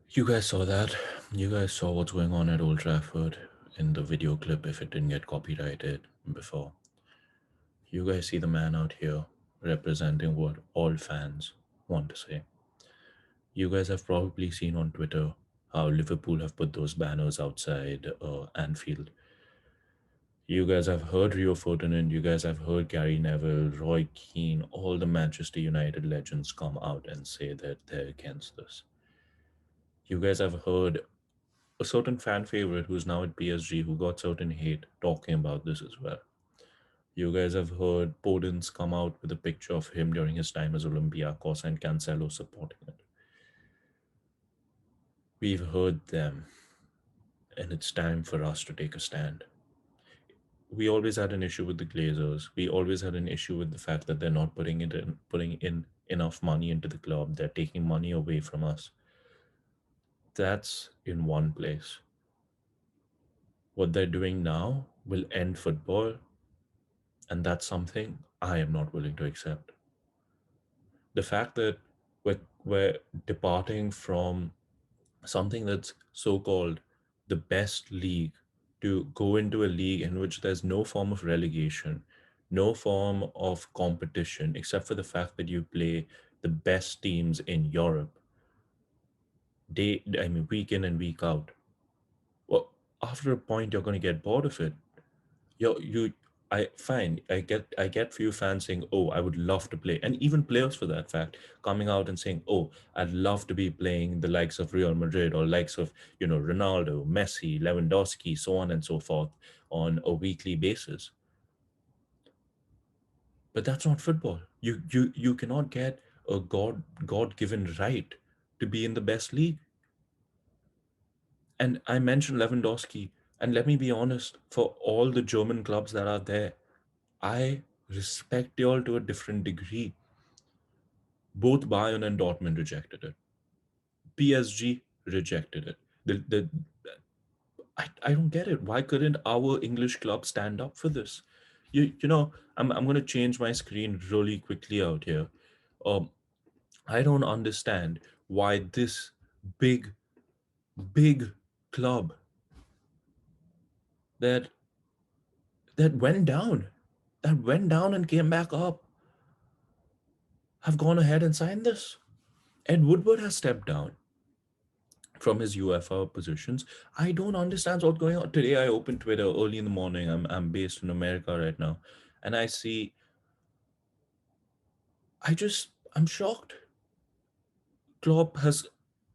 You guys saw that. You guys saw what's going on at Old Trafford in the video clip if it didn't get copyrighted before. You guys see the man out here representing what all fans want to say. You guys have probably seen on Twitter how Liverpool have put those banners outside Anfield. You guys have heard Rio Ferdinand, you guys have heard Gary Neville, Roy Keane, all the Manchester United legends come out and say that they're against this. You guys have heard a certain fan favorite who's now at PSG who got certain hate talking about this as well. You guys have heard Podence come out with a picture of him during his time as Olympiacos and Cancelo supporting it. We've heard them, and it's time for us to take a stand. We always had an issue with the Glazers. We always had an issue with the fact that they're not putting in enough money into the club. They're taking money away from us. That's in one place. What they're doing now will end football, and that's something I am not willing to accept. The fact that we're departing from something that's so called the best league to go into a league in which there's no form of relegation, no form of competition, except for the fact that you play the best teams in Europe week in and week out. Well, after a point you're going to get bored of it. You I fine. I get few fans saying, "Oh, I would love to play," and even players for that fact coming out and saying, "Oh, I'd love to be playing the likes of Real Madrid or likes of Ronaldo, Messi, Lewandowski, so on and so forth on a weekly basis." But that's not football. You cannot get a God given right to be in the best league. And I mentioned Lewandowski, and let me be honest, for all the German clubs that are there, I respect y'all to a different degree. Both Bayern and Dortmund rejected it. PSG rejected it. I don't get it. Why couldn't our English club stand up for this? I'm gonna change my screen really quickly out here. Um, I don't understand why this big, big club that that went down, that went down and came back up, have gone ahead and signed this. Ed Woodward has stepped down from his UFA positions. I don't understand what's going on. Today I opened Twitter early in the morning. I'm based in America right now. And I see I'm shocked. Klopp has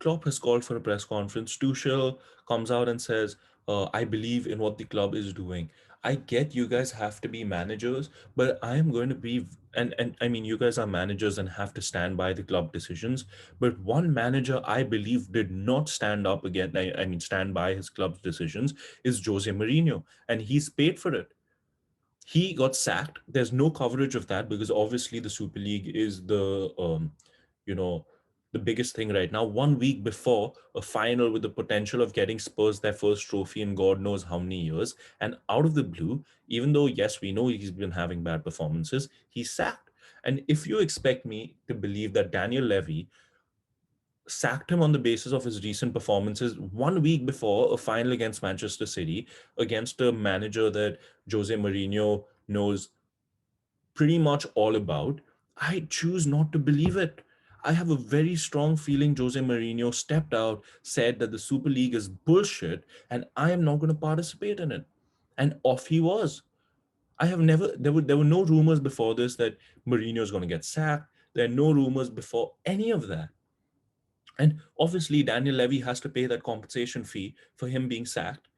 Klopp has called for a press conference. Tuchel comes out and says, "I believe in what the club is doing." I get you guys have to be managers, but I am going to be and I mean you guys are managers and have to stand by the club decisions. But one manager I believe did not stand up again. I mean stand by his club's decisions is Jose Mourinho, and he's paid for it. He got sacked. There's no coverage of that because obviously the Super League is you know, the biggest thing right now. 1 week before a final with the potential of getting Spurs their first trophy in God knows how many years, and out of the blue, even though yes, we know he's been having bad performances, he's sacked. And if you expect me to believe that Daniel Levy sacked him on the basis of his recent performances 1 week before a final against Manchester City against a manager that Jose Mourinho knows pretty much all about, I choose not to believe it. I have a very strong feeling Jose Mourinho stepped out, said that the Super League is bullshit, and I am not going to participate in it. And off he was. I have never there were no rumors before this that Mourinho is going to get sacked. There are no rumors before any of that. And obviously, Daniel Levy has to pay that compensation fee for him being sacked.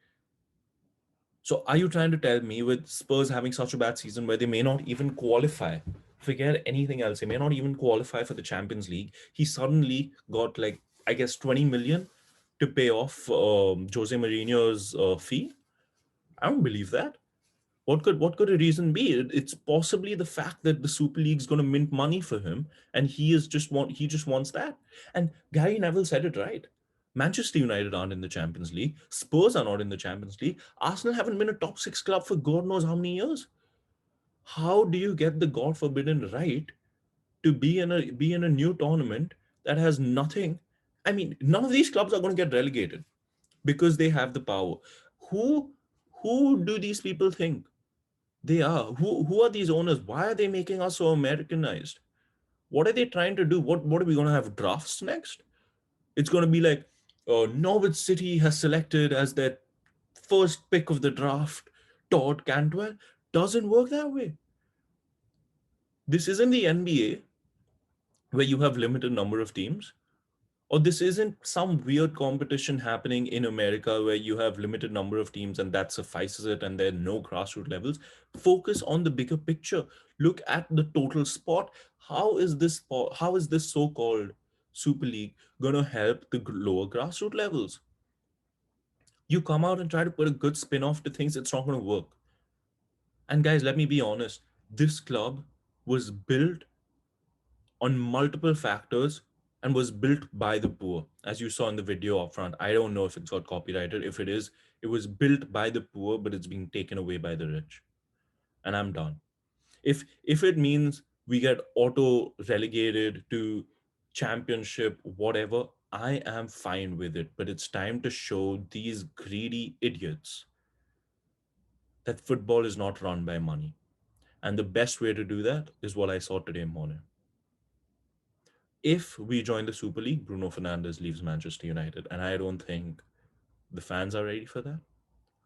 So, are you trying to tell me with Spurs having such a bad season where they may not even qualify? Forget anything else. They may not even qualify for the Champions League. He suddenly got like, I guess, 20 million to pay off Jose Mourinho's fee. I don't believe that. What could a reason be? It's possibly the fact that the Super League's going to mint money for him, and he just wants that. And Gary Neville said it right. Manchester United aren't in the Champions League. Spurs are not in the Champions League. Arsenal haven't been a top six club for God knows how many years. How do you get the God forbidden right to be in a new tournament that has nothing? I mean, none of these clubs are going to get relegated because they have the power. Who who do these people think they are? Who are these owners? Why are they making us so Americanized? What are they trying to do? What are we going to have drafts next? It's going to be like, Norwich City has selected as their first pick of the draft Todd Cantwell. Doesn't work that way. This isn't the NBA where you have limited number of teams, or this isn't some weird competition happening in America where you have limited number of teams and that suffices it and there are no grassroots levels. Focus on the bigger picture. Look at the total sport. How is this so-called Super League going to help the lower grassroots levels? You come out and try to put a good spin off to things, it's not going to work. And guys, let me be honest, this club was built on multiple factors and was built by the poor. As you saw in the video up front, I don't know if it's got copyrighted. If it is, it was built by the poor, but it's being taken away by the rich. And I'm done. If it means we get auto relegated to championship, whatever, I am fine with it. But it's time to show these greedy idiots that football is not run by money. And the best way to do that is what I saw today morning. If we join the Super League, Bruno Fernandes leaves Manchester United. And I don't think the fans are ready for that.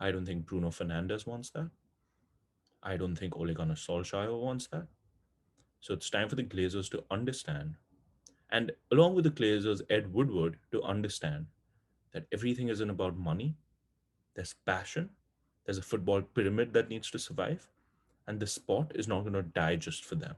I don't think Bruno Fernandes wants that. I don't think Ole Gunnar Solskjaer wants that. So it's time for the Glazers to understand, and along with the Glazers, Ed Woodward to understand that everything isn't about money. There's passion. There's a football pyramid that needs to survive. And the sport is not going to die just for them.